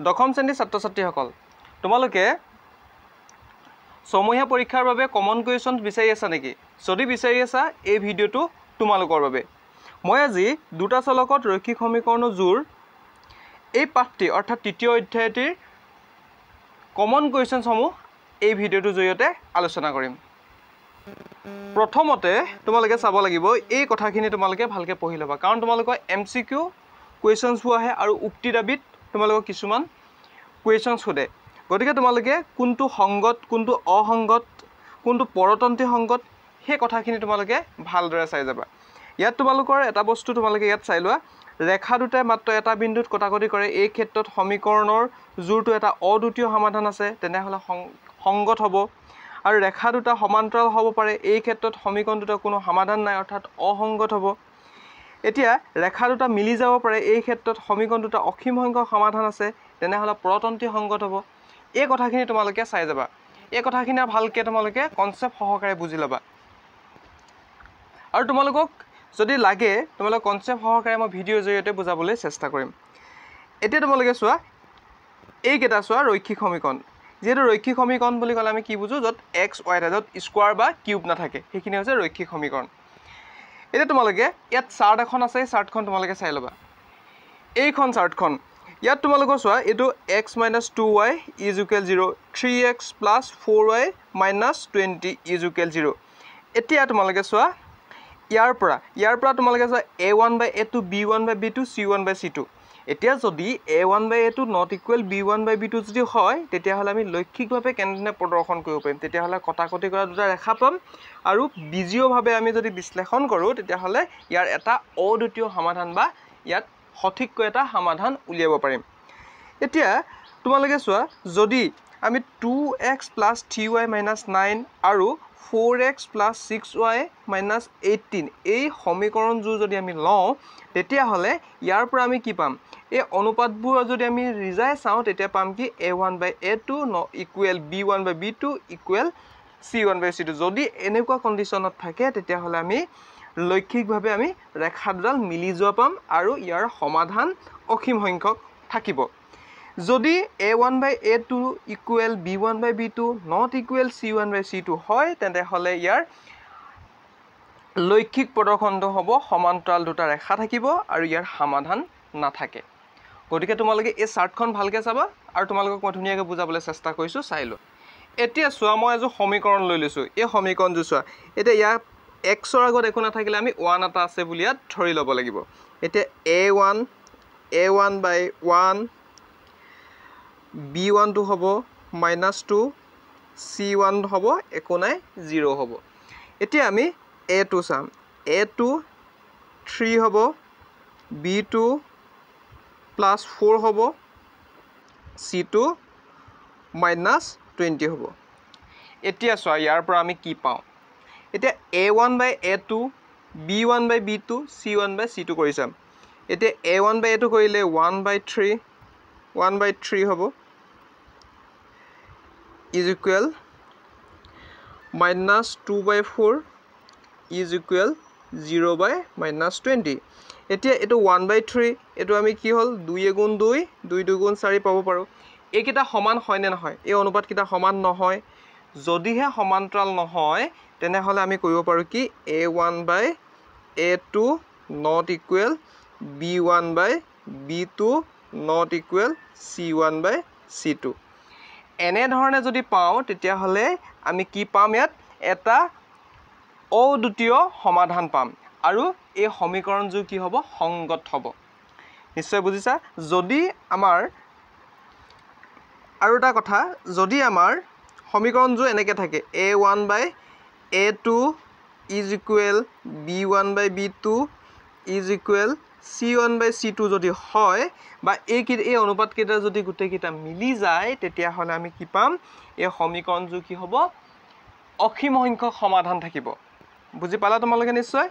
দশম শ্ৰেণীৰ ছাত্ৰ ছাত্ৰীসকল তোমালোকে ছমহীয়া পৰীক্ষাৰ বাবে কমন কুৱেশ্যন বিচাৰি আছা নেকি যদি বিচাৰি আছা এই ভিডিঅ'টো তোমালোকৰ বাবে মই আজি দুটা চলকত ৰৈখিক সমীকৰণৰ জোৰ এই পাঠটি অৰ্থাৎ তৃতীয় অধ্যায়টিৰ কমন কুৱেশ্যনসমূহ এই ভিডিঅ'টোৰ জৰিয়তে আলোচনা কৰিম প্ৰথমতে তোমালোকে চাব লাগিব এই কথাখিনি তোমালোকে ভালকৈ পঢ়ি ল'বা কাৰণ তোমালোকৰ MCQ কুৱেশ্যনছবোৰ আহে আৰু উক্তি দাবিত তোমালোকক কিছুমান কুৱেশ্যনছ সোধে গতিকে তোমালোকে কোনটো সংগত কোনটো অসংগত কোনটো পৰতন্ত্ৰী সংগত সেই কথাখিনি তোমালোকে ভালদৰে চাই যাবা ইয়াত তোমালোকৰ এটা বস্তু তোমালোকে ইয়াত চাই লোৱা ৰেখা দুটাই মাত্ৰ এটা বিন্দুত কটাকটি কৰে এই ক্ষেত্ৰত সমীকৰণৰ জোৰটো এটা অদ্বিতীয় সমাধান আছে তেনেহ'লে সংগত হ'ব আৰু ৰেখা দুটা সমান্তৰাল হ'ব পাৰে এই ক্ষেত্ৰত সমীকৰণ দুটা কোনো সমাধান নাই অৰ্থাৎ অসংগত হ'ব এতিয়া ৰেখা দুটা মিলি যাব পাৰে এই ক্ষেত্ৰত সমীকৰণ দুটা অসীম সংখ্যক সমাধান আছে তেনেহ'লে পৰতন্ত্ৰী সংগত হ'ব এই কথাখিনি তোমালোকে চাই যাবা এই কথাখিনি ভালকৈ তোমালোকে কনচেপ্ট সহকাৰে বুজি ল'বা আৰু তোমালোকক যদি লাগে তোমালোক কনচেপ্ট সহকাৰে মই ভিডিঅ'ৰ জৰিয়তে বুজাবলৈ চেষ্টা কৰিম এতিয়া তোমালোকে চোৱা এইকেইটা চোৱা ৰৈখিক সমীকৰণ যেহেতু ৰৈখিক সমীকৰণ বুলি ক'লে আমি কি বুজোঁ য'ত x y থাকে য'ত স্কোৱাৰ বা কিউব নাথাকে সেইখিনি হৈছে ৰৈখিক সমীকৰণ এতিয়া তোমালোকে ইয়াত চাৰ্ট এখন আছে এই চাৰ্টখন তোমালোকে চাই ল'বা এইখন চাৰ্টখন ইয়াত তোমালোকৰ চোৱা এইটো x - 2y = 0 3x + 4y - 20 = 0 এতিয়া তোমালোকে চোৱা ইয়াৰ পৰা তোমালোকে চোৱা a1/a2 b1/b2 c1/c2 এতিয়া যদি a1/a2 ≠ b1/b2 যদি হয় তেতিয়াহ'লে আমি লৈখিকভাৱে কেনেধৰণে প্ৰদৰ্শন কৰিব পাৰিম তেতিয়াহ'লে কটাকটি কৰা দুটা ৰেখা পাম আৰু বীজীয়ভাৱে আমি যদি বিশ্লেষণ কৰোঁ তেতিয়াহ'লে ইয়াৰ এটা অদ্বিতীয় সমাধান বা ইয়াত সঠিককৈ এটা সমাধান উলিয়াব পাৰিম এতিয়া তোমালোকে চোৱা যদি আমি 2x + 3y - 9 আৰু 4x + 6y - 18 এই সমীকৰণবোৰ যদি আমি লওঁ তেতিয়াহ'লে ইয়াৰ পৰা আমি কি পাম এই অনুপাতবোৰ যদি আমি ৰিজাই চাওঁ তেতিয়া পাম কি a1/a2 = b1/b2 = c1/c2 যদি এনেকুৱা কণ্ডিশ্যনত থাকে তেতিয়াহ'লে আমি লৈখিকভাৱে আমি ৰেখা দুডাল মিলি যোৱা পাম আৰু ইয়াৰ সমাধান অসীম সংখ্যক থাকিব যদি a1/a2 = b1/b2 ≠ c1/c2 হয় তেনেহ'লে ইয়াৰ লৈখিক প্ৰদৰ্শনটো হ'ব সমান্তৰাল দুটা ৰেখা থাকিব আৰু ইয়াৰ সমাধান নাথাকে গতিকে তোমালোকে এই চাৰ্টখন ভালকৈ চাবা আৰু তোমালোকক মই ধুনীয়াকৈ বুজাবলৈ চেষ্টা কৰিছোঁ চাই লোৱা এতিয়া চোৱা মই এযোৰ সমীকৰণ লৈ লৈছোঁ এই সমীকৰণটো চোৱা এতিয়া ইয়াত xৰ আগত একো নাথাকিলে আমি 1 এটা আছে বুলি ইয়াত ধৰি ল'ব লাগিব এতিয়া a1/1 b1টো হ'ব -2 c1 হ'ব একো নাই 0 হ'ব এতিয়া আমি a2 চাম a2 3 হ'ব b2 + 4 হ'ব c2 -20 হ'ব এতিয়া চোৱা ইয়াৰ পৰা আমি কি পাওঁ এতিয়া a1/a2 b1/b2 c1/c2 কৰি চাম এতিয়া a1/a2 কৰিলে 1/3 হ'ব = -2/4 = 0/-20 এতিয়া এইটো 1/3 এইটো আমি কি হ'ল 2 × 2 2 × 2 = 4 পাব পাৰোঁ এইকেইটা সমান হয়নে নহয় এই অনুপাতকেইটা সমান নহয় যদিহে সমান্তৰাল নহয় তেনেহ'লে আমি কৰিব পাৰোঁ কি a1/a2 ≠ b1/b2 ≠ c1/c2 এনেধৰণে যদি পাওঁ তেতিয়াহ'লে আমি কি পাম ইয়াত এটা অদ্বিতীয় সমাধান পাম আৰু এই সমীকৰণযোৰ কি হ'ব সংগত হ'ব নিশ্চয় বুজিছা যদি আমাৰ আৰু এটা কথা যদি আমাৰ সমীকৰণযোৰ এনেকৈ থাকে a1/a2 = b1/b2 = c1/c2 যদি হয় বা এই অনুপাতকেইটা যদি গোটেইকেইটা মিলি যায় তেতিয়াহ'লে আমি কি পাম এই সমীকৰণযোৰ কি হ'ব অসীম সংখ্যক সমাধান থাকিব বুজি পালা তোমালোকে নিশ্চয়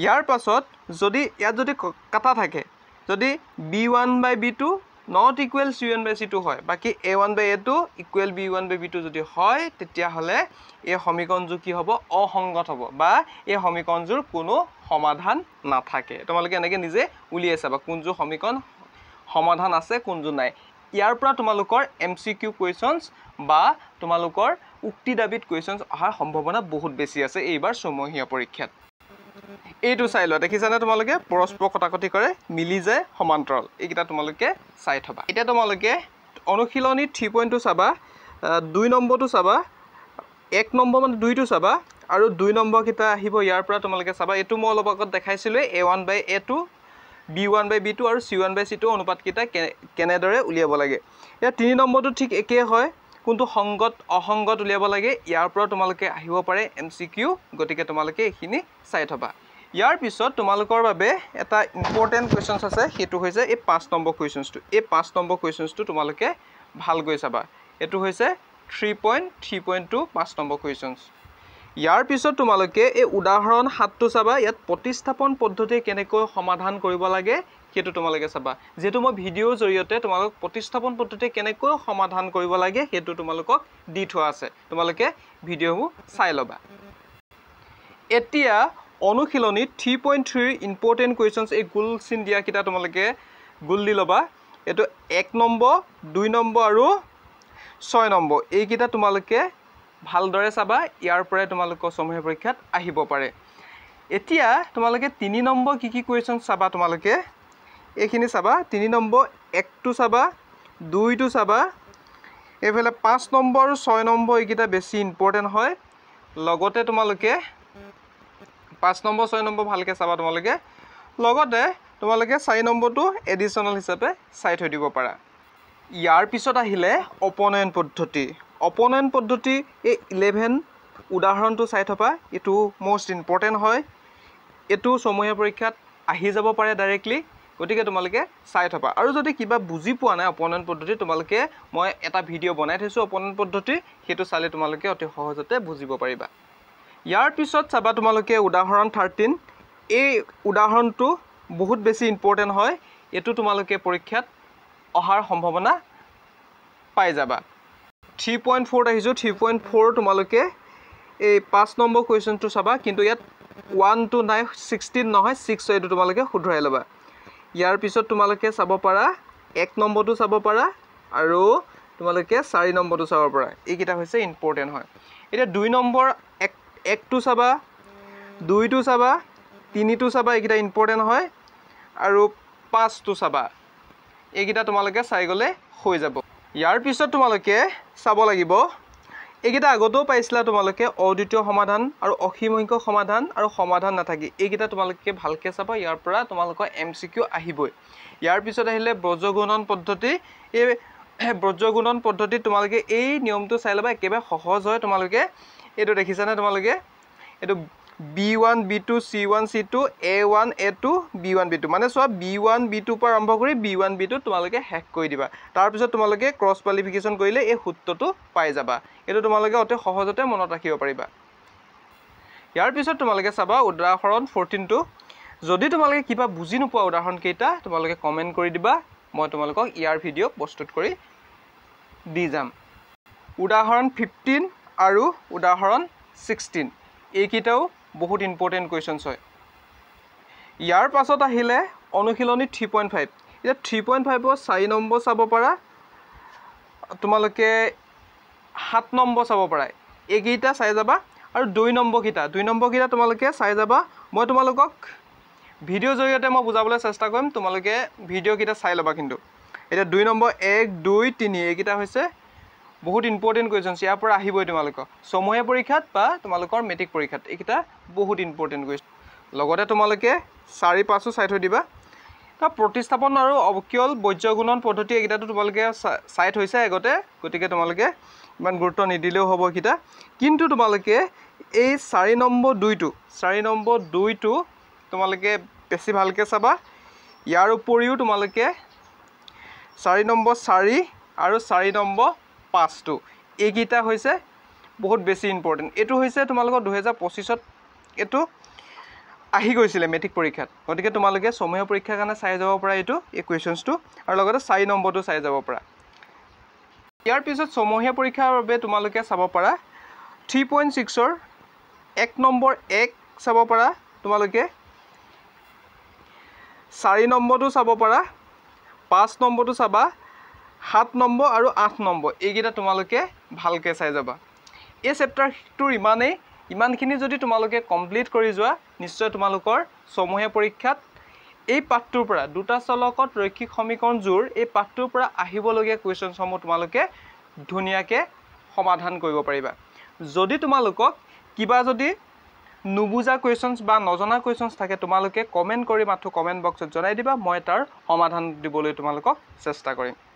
ইয়াৰ পাছত যদি ইয়াত যদি কাটা থাকে যদি b1/b2 ≠ c1/c2 হয় বাকি a1/a2 = b1/b2 যদি হয় তেতিয়াহ'লে এই সমীকৰণযোৰ কি হ'ব অসংগত হ'ব বা এই সমীকৰণযোৰ কোনো সমাধান নাথাকে তোমালোকে এনেকৈ নিজে উলিয়াই চাবা কোনযোৰ সমীকৰণ সমাধান আছে কোনটো নাই ইয়াৰ পৰা তোমালোকৰ MCQ কুৱেশ্যনছ বা তোমালোকৰ উক্তি দাবিত কুৱেশ্যনছ অহাৰ সম্ভাৱনা বহুত বেছি আছে এইবাৰ সমহীয়া পৰীক্ষাত এইটো চাই লোৱা দেখিছানে তোমালোকে পৰস্পৰ কটাকটি কৰে মিলি যায় সমান্তৰাল এইকেইটা তোমালোকে চাই থবা এতিয়া তোমালোকে অনুশীলনী 3.2 চাবা 2 নম্বৰটো চাবা 1 নম্বৰ মানে 2টো চাবা আৰু 2 নম্বৰ কিটা আহিব ইয়াৰ পৰা তোমালোকে চাবা এটো মই অলপ আগত দেখাইছিলো A1/A2 B1/B2 আৰু C1/C2 অনুপাত কিটা কেনেদৰে উলিয়াব লাগে এয়া 3 নম্বৰটো ঠিক একে হয় কোনটো সংগত অসংগত উলিয়াব লাগে ইয়াৰ পৰা তোমালোকে আহিব পাৰে MCQ গতিকে তোমালোকে এখিনি চাই থবা ইয়াৰ পিছত তোমালোকৰ বাবে এটা ইম্পৰ্টেন্ট কোৱেশ্যনছ আছে হেতু হৈছে এই 5 নম্বৰ কোৱেশ্যনছটো এই 5 নম্বৰ কোৱেশ্যনছটো তোমালোকে ভালকৈ চাবা এটো হৈছে 3.3.2 5 নম্বৰ কোৱেশ্যনছ ইয়াৰ পিছত তোমালোকে এই উদাহৰণ 7টো চাবা ইয়াত প্ৰতিস্থাপন পদ্ধতি কেনেকৈ সমাধান কৰিব লাগে হেতু তোমালোকে চাবা যেটো মই ভিডিওৰ জৰিয়তে তোমালোক প্ৰতিস্থাপন পদ্ধতি কেনেকৈ সমাধান কৰিব লাগে হেতু তোমালোকক দি থোৱা আছে তোমালোকে ভিডিওমু চাই লবা এতিয়া অনুশীলনী 3.3 ইম্পৰ্টেন্ট কোৱেশ্যনছ এই গোল চিন দিয়া কিটা তোমালোকে গোল দি লবা এটো 1 নম্বৰ 2 নম্বৰ আৰু 6 নম্বৰ এই কিটা তোমালোকে ভালদৰে চাবা ইয়াৰ পৰে তোমালোকৰ সমহীয়া পৰীক্ষাত আহিব পাৰে এতিয়া তোমালোকে 3 নম্বৰ কি কোৱেশ্যন চাবা তোমালোকে এইখিনি চাবা 3 নম্বৰ 1টো চাবা 2টো চাবা এফালে 5 নম্বৰ আৰু 6 নম্বৰ এইকিটা বেছি ইম্পৰ্টেন্ট হয় লগতে তোমালোকে 5 নম্বৰ 6 নম্বৰ ভালকে চাবা তোমালোকে লগতে তোমালোকে 4 নম্বৰটো এডিশনাল হিচাপে চাই থৈ দিব পাৰা ইয়াৰ পিছত আহিলে অপনয়ন পদ্ধতি এই 11 উদাহৰণটো চাই থবা এটো মোস্ট ইম্পৰ্টেন্ট হয় এটো সমহীয়া পৰীক্ষাত আহি যাব পাৰে ডাইৰেক্টলি গতিকে তোমালোকে চাই থবা আৰু যদি কিবা বুজি পোৱা নাই অপনয়ন পদ্ধতি তোমালোকে মই এটা ভিডিও বনাই থৈছো অপনয়ন পদ্ধতি হেতু চালে তোমালোকে অতি সহজতে বুজিব পাৰিবা ইয়াৰ পিছত চাবা তোমালোকে উদাহৰণ 13 এই উদাহৰণটো বহুত বেছি ইম্পৰ্টেন্ট হয় এটো তোমালোকে পৰীক্ষাত অহাৰ সম্ভাৱনা পাই যাবা 3.4 আহিছো 3.4 তোমালোকে এই 5 নম্বৰ কোৱেশ্যনটো চাবা কিন্তু ইয়াত 1 to 9 16 নহয় 6 এটো তোমালোকে শুধৰাই লবা ইয়াৰ পিছত তোমালোকে চাব পাৰা 1 নম্বৰটো চাব পাৰা আৰু তোমালোকে 4 নম্বৰটো চাব পাৰা এইকিটা হৈছে ইম্পৰ্টেন্ট হয় এটা 2 নম্বৰ 1টো চাবা 2টো চাবা 3টো চাবা এইকিটা ইম্পৰ্টেন্ট হয় আৰু 5টো চাবা এইকিটা তোমালোকে চাই গলে হৈ যাব ইয়াৰ পিছত তোমালোকে চাব লাগিব এইকিটা আগতেও পাইছিলা তোমালোকে অদ্বিতীয় সমাধান আৰু অসীমংখ্য সমাধান আৰু সমাধান নাথাকি এইকিটা তোমালোকে ভালকে চাবা ইয়াৰ পৰা তোমালোকৰ MCQ আহিবই ইয়াৰ পিছত আহিলে বজ্ৰগুণন পদ্ধতি এই বজ্ৰগুণন পদ্ধতি তোমালোকে এই নিয়মটো চাই লবা একেবাৰে সহজ হয় তোমালোকে এটো দেখিছানে তোমালোকে এটো B1 B2 C1 C2 A1 A2 B1 B2 মানে সব B1 B2 পৰা আৰম্ভ কৰি B1 B2 তোমালোকে হেক কৰি দিবা তাৰ পিছত তোমালোকে ক্ৰস কোৱালিফিকেশন কৰিলে এই সূত্ৰটো পাই যাবা এটো তোমালোকে অতি সহজতে মনত ৰাখিব পাৰিবা ইয়াৰ পিছত তোমালোকে চাবা উদাহৰণ 14 টো যদি তোমালোকে কিবা বুজি নোপোৱা উদাহৰণ কেইটা তোমালোকে কমেন্ট কৰি দিবা মই তোমালোকক ইয়াৰ ভিডিও প্ৰস্তুত কৰি দি যাম উদাহৰণ 15 আৰু উদাহৰণ 16 এইকিটাও বহুত ইম্পৰ্টেন্ট কোৱেশ্যনছ হয় ইয়াৰ পাছত আহিলে অনুশীলনী 3.5 এটা 3.5 ৰ 4 নম্বৰ চাব পাৰা তোমালোকে 7 নম্বৰ চাব পাৰা এইকিটা চাই যাবা আৰু 2 নম্বৰ কিটা তোমালোকে চাই যাবা মই তোমালোকক ভিডিও জৰিয়তে মই বুজাবলৈ চেষ্টা কৰিম তোমালোকে ভিডিও কিটা চাই লবা কিন্তু এটা 2 নম্বৰ 1 2 3 এইকিটা হৈছে বহুত ইম্পৰ্টেন্ট কোৱেশ্যনছ ইয়াৰ পৰা আহিবই তোমালোকৰ সমহীয়া পৰীক্ষাত বা তোমালোকৰ মেট্ৰিক পৰীক্ষাত এইকিটা বহুত ইম্পৰ্টেন্ট কোৱেশ্যন লগতে তোমালোকে 4 5 চাই থৈ দিবা তা প্ৰতিস্থাপন আৰু অবকিয়ল বজ্ৰগুণন পদ্ধতি এইকিটাটো তোমালোকে চাই থৈছে আগতে গতিকে তোমালোকে ইমান গুৰুত্ব নিদিলেও হ'ব কিটা কিন্তু তোমালোকে এই 4 নম্বৰ 2টো তোমালোকে বেছি ভালকে চাবা ইয়াৰ উপৰিও তোমালোকে 4 নম্বৰ 4 আৰু 4 নম্বৰ 5টো এইকিটা হৈছে বহুত বেছি ইম্পৰ্টেন্ট এটো হৈছে তোমালোকৰ 2025 ত এটো আহি গৈছিলে মেট্ৰিক পৰীক্ষাত গতিকে তোমালোকে সমহীয়া পৰীক্ষাৰ কাৰণে চাই যাব পাৰা এটো এই কোৱেশ্যনছটো আৰু লগতে 4 নম্বৰটো চাই যাব পাৰা ইয়াৰ পিছত সমহীয়া পৰীক্ষাৰ বাবে তোমালোকে চাব পাৰা 3.6 ৰ 1 নম্বৰ 1 চাব পাৰা তোমালোকে 4 নম্বৰটো চাব পাৰা 5 নম্বৰটো চাবা 7 নম্বৰ আৰু 8 নম্বৰ এইকেইটা তোমালোকে ভালকৈ চাই যাবা এই চেপ্টাৰটোৰ ইমানখিনি যদি তোমালোকে কমপ্লিট কৰি যোৱা নিশ্চয় তোমালোকৰ সমূহীয়া পৰীক্ষাত এই পাঠটোৰ পৰা দুটা চলকত ৰৈখিক সমীকৰণ জোৰ এই পাঠটোৰ পৰা আহিবলগীয়া কুৱেশ্যনসমূহ তোমালোকে ধুনীয়াকৈ সমাধান কৰিব পাৰিবা যদি তোমালোকক কিবা যদি নুবুজা কুৱেশ্যনছ বা নজনা কুৱেশ্যনছ থাকে তোমালোকে কমেণ্ট কৰি মাথো কমেণ্ট বক্সত জনাই দিবা মই তাৰ সমাধান দিবলৈ তোমালোকক চেষ্টা কৰিম